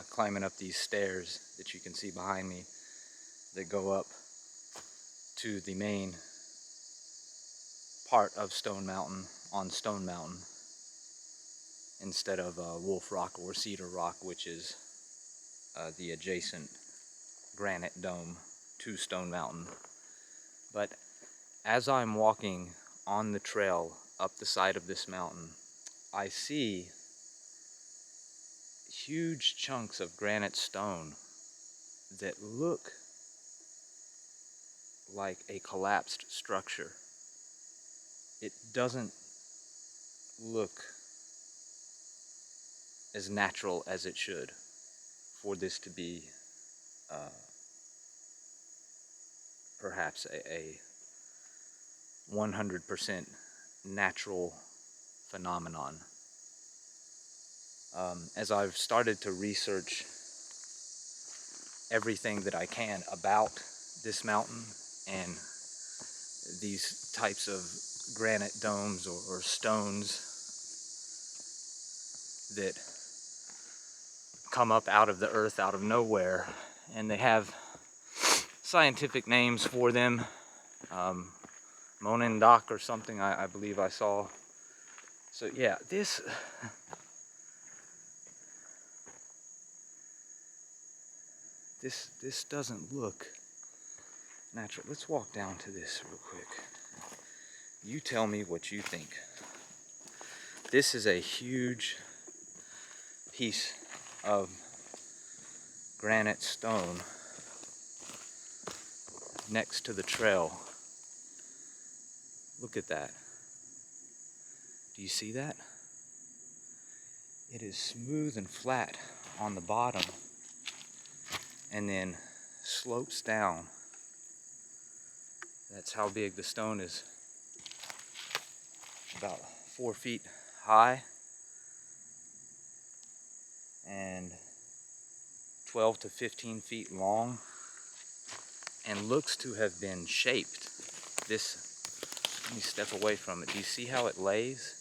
climbing up these stairs that you can see behind me that go up to the main part of Stone Mountain on Stone Mountain instead of Wolf Rock or Cedar Rock, which is the adjacent granite dome to Stone Mountain. But as I'm walking on the trail up the side of this mountain, I see huge chunks of granite stone that look like a collapsed structure. It doesn't look as natural as it should for this to be perhaps a 100% natural phenomenon. As I've started to research everything that I can about this mountain and these types of granite domes or stones that come up out of the earth, out of nowhere, and they have scientific names for them. Monendak or something, I believe I saw. So yeah, this doesn't look natural. Let's walk down to this real quick. You tell me what you think. This is a huge piece of granite stone next to the trail. Look at that. Do you see that? It is smooth and flat on the bottom and then slopes down. That's how big the stone is. About 4 feet high and 12 to 15 feet long, and looks to have been shaped. Let me step away from it. Do you see how it lays?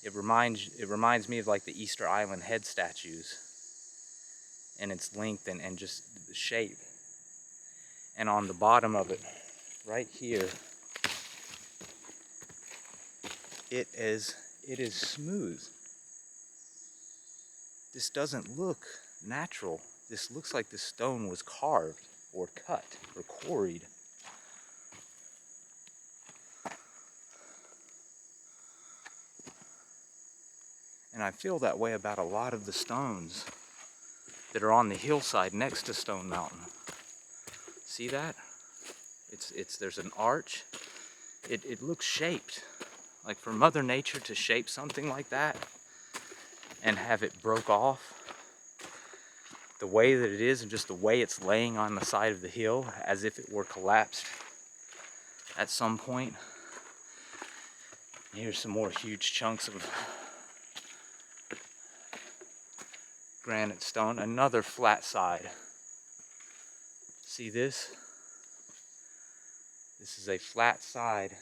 It reminds me of like the Easter Island head statues, and its length and just the shape. And on the bottom of it, right here, it is smooth. This doesn't look natural. This looks like the stone was carved or cut or quarried. And I feel that way about a lot of the stones that are on the hillside next to Stone Mountain. See that? There's an arch. It looks shaped. Like for Mother Nature to shape something like that and have it broke off the way that it is and just the way it's laying on the side of the hill as if it were collapsed at some point. Here's some more huge chunks of granite stone, another flat side. See this? This is a flat side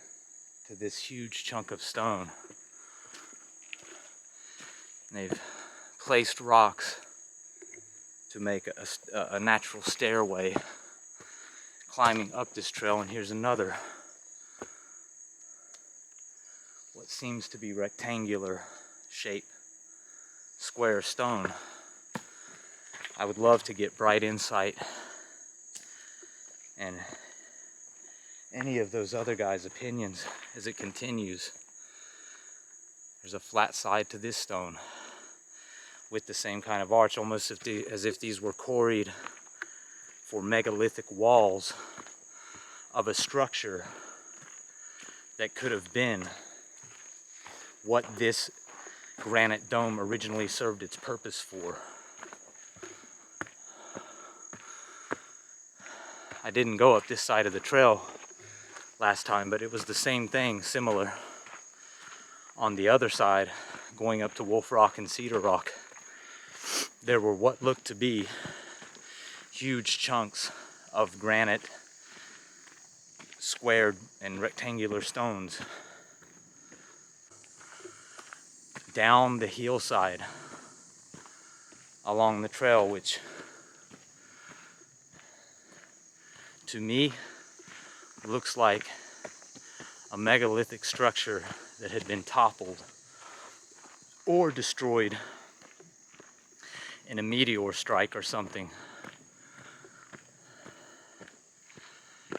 to this huge chunk of stone. And they've placed rocks to make a natural stairway climbing up this trail. And here's another, what seems to be rectangular shape, square stone. I would love to get bright insight and any of those other guys' opinions as it continues. There's a flat side to this stone with the same kind of arch, almost as if these were quarried for megalithic walls of a structure that could have been what this granite dome originally served its purpose for. I didn't go up this side of the trail last time, but it was the same thing, similar. On the other side, going up to Wolf Rock and Cedar Rock, there were what looked to be huge chunks of granite, squared and rectangular stones down the hillside along the trail, which to me looks like a megalithic structure that had been toppled or destroyed in a meteor strike or something.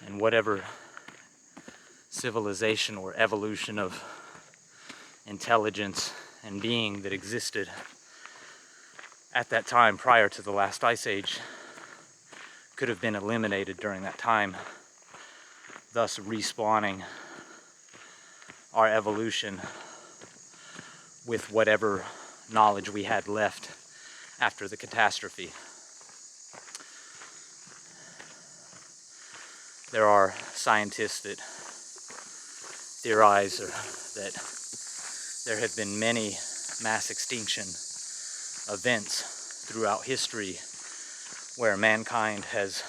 And whatever civilization or evolution of intelligence and being that existed at that time prior to the last ice age could have been eliminated during that time, thus respawning our evolution with whatever knowledge we had left after the catastrophe. There are scientists that theorize that there have been many mass extinction events throughout history where mankind has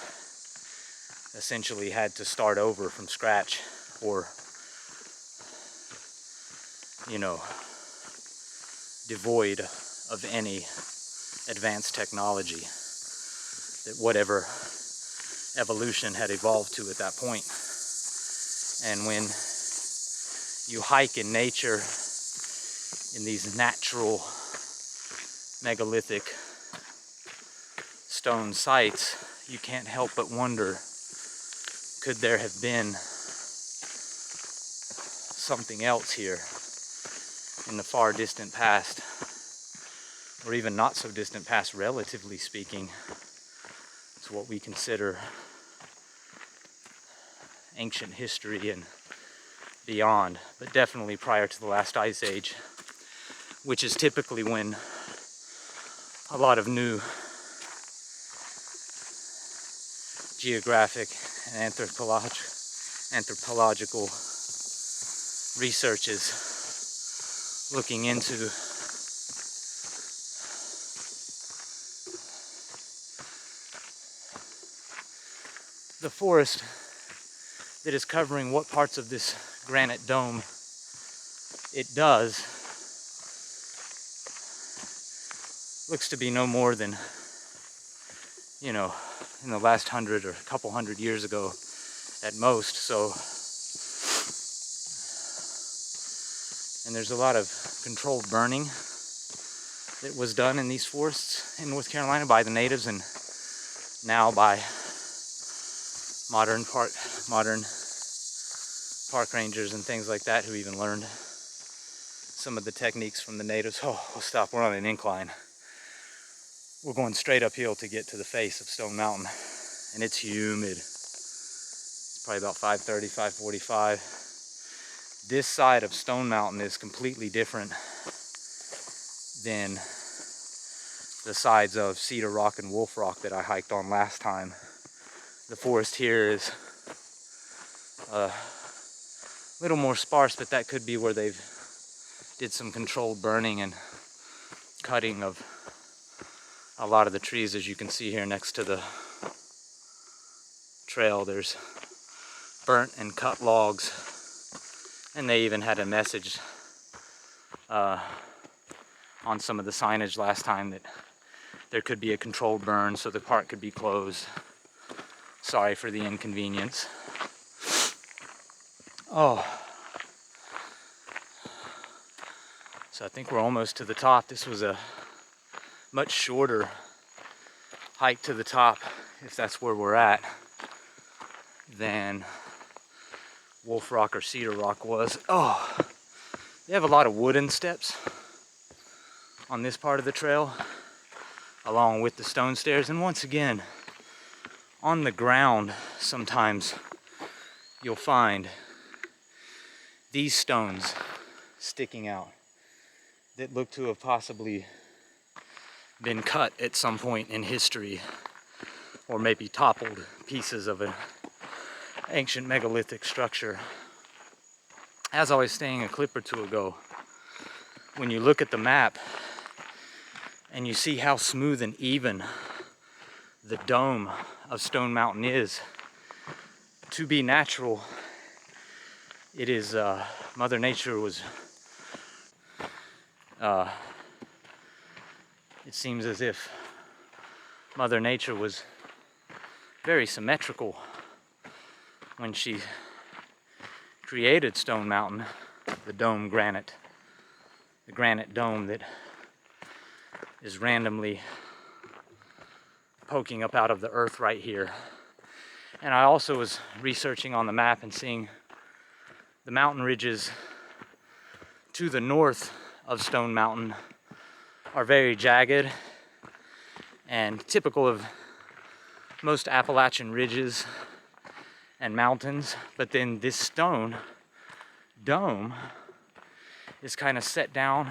essentially had to start over from scratch, or, you know, devoid of any advanced technology, that whatever evolution had evolved to at that point. And when you hike in nature in these natural megalithic stone sites, you can't help but wonder, could there have been something else here in the far distant past, or even not so distant past, relatively speaking, to what we consider ancient history and beyond, but definitely prior to the last ice age, which is typically when a lot of new geographic and anthropological research is looking into the forest that is covering what parts of this granite dome it does. Looks to be no more than, you know, in the last 100 or a couple hundred years ago at most. So, and there's a lot of controlled burning that was done in these forests in North Carolina by the natives, and now by modern park rangers and things like that, who even learned some of the techniques from the natives. Oh, we'll stop, we're on an incline. We're going straight uphill to get to the face of Stone Mountain, and it's humid. It's probably about 5:30, 5:45. This side of Stone Mountain is completely different than the sides of Cedar Rock and Wolf Rock that I hiked on last time. The forest here is a little more sparse, but that could be where they've did some controlled burning and cutting of a lot of the trees. As you can see here next to the trail, there's burnt and cut logs, and they even had a message on some of the signage last time that there could be a controlled burn, so the park could be closed. Sorry for the inconvenience. Oh, so I think we're almost to the top. This was a much shorter hike to the top, if that's where we're at, than Wolf Rock or Cedar Rock was. Oh, they have a lot of wooden steps on this part of the trail, along with the stone stairs. And once again, on the ground, sometimes you'll find these stones sticking out that look to have possibly been cut at some point in history, or maybe toppled pieces of an ancient megalithic structure. As I was saying a clip or two ago, when you look at the map and you see how smooth and even the dome of Stone Mountain is, to be natural, it is, Mother Nature was, it seems as if Mother Nature was very symmetrical when she created Stone Mountain, the the granite dome that is randomly poking up out of the earth right here. And I also was researching on the map and seeing the mountain ridges to the north of Stone Mountain are very jagged and typical of most Appalachian ridges and mountains. But then this stone dome is kind of set down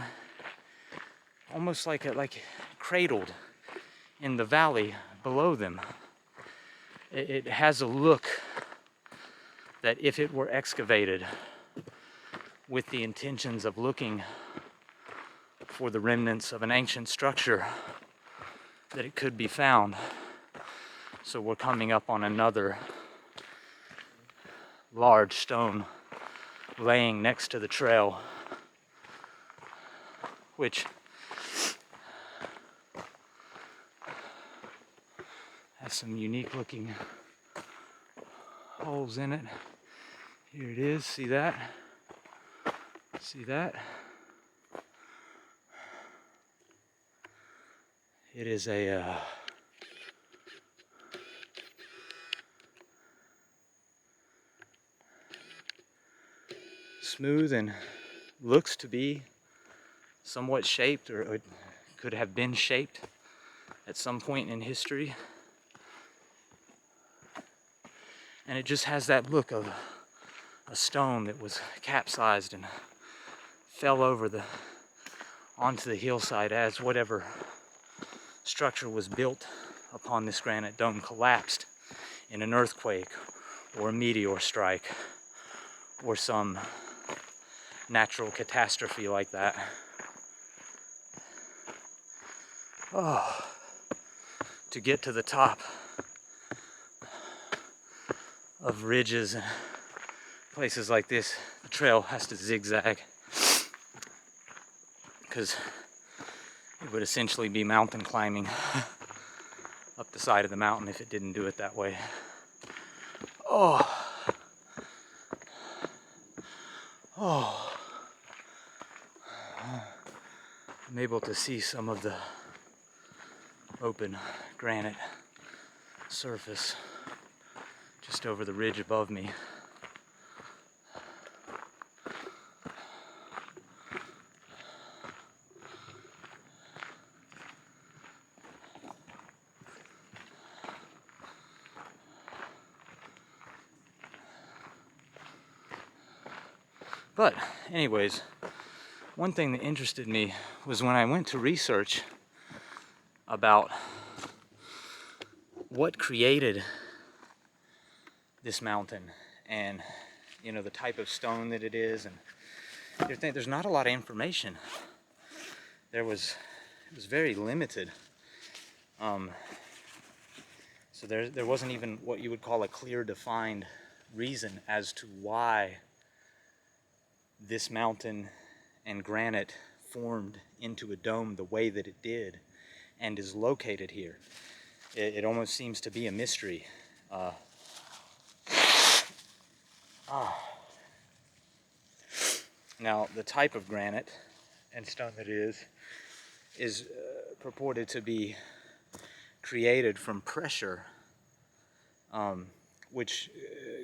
almost like cradled in the valley below them. It has a look that if it were excavated with the intentions of looking for the remnants of an ancient structure, that it could be found. So we're coming up on another large stone laying next to the trail, which has some unique looking holes in it. Here it is, see that? See that? It is a smooth and looks to be somewhat shaped, or it could have been shaped at some point in history. And it just has that look of a stone that was capsized and fell over onto the hillside as whatever structure was built upon this granite dome collapsed in an earthquake or a meteor strike or some natural catastrophe like that. Oh, to get to the top of ridges and places like this, the trail has to zigzag, because it would essentially be mountain climbing up the side of the mountain if it didn't do it that way. Oh, oh, I'm able to see some of the open granite surface just over the ridge above me. But anyways, one thing that interested me was when I went to research about what created this mountain and, you know, the type of stone that it is, and there's not a lot of information. It was very limited. So there wasn't even what you would call a clear defined reason as to why this mountain and granite formed into a dome the way that it did and is located here. It almost seems to be a mystery. Now, the type of granite and stone that it is purported to be created from pressure, which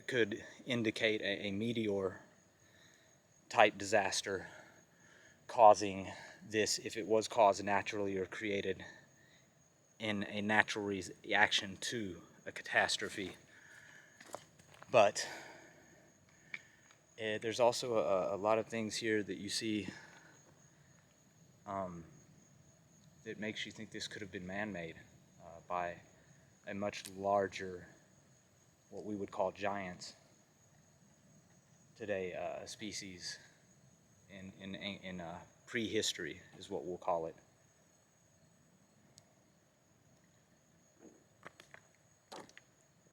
could indicate a meteor type disaster causing this, if it was caused naturally or created in a natural reaction to a catastrophe. But there's also a lot of things here that you see that makes you think this could have been man-made by a much larger, what we would call giants today, species in prehistory is what we'll call it.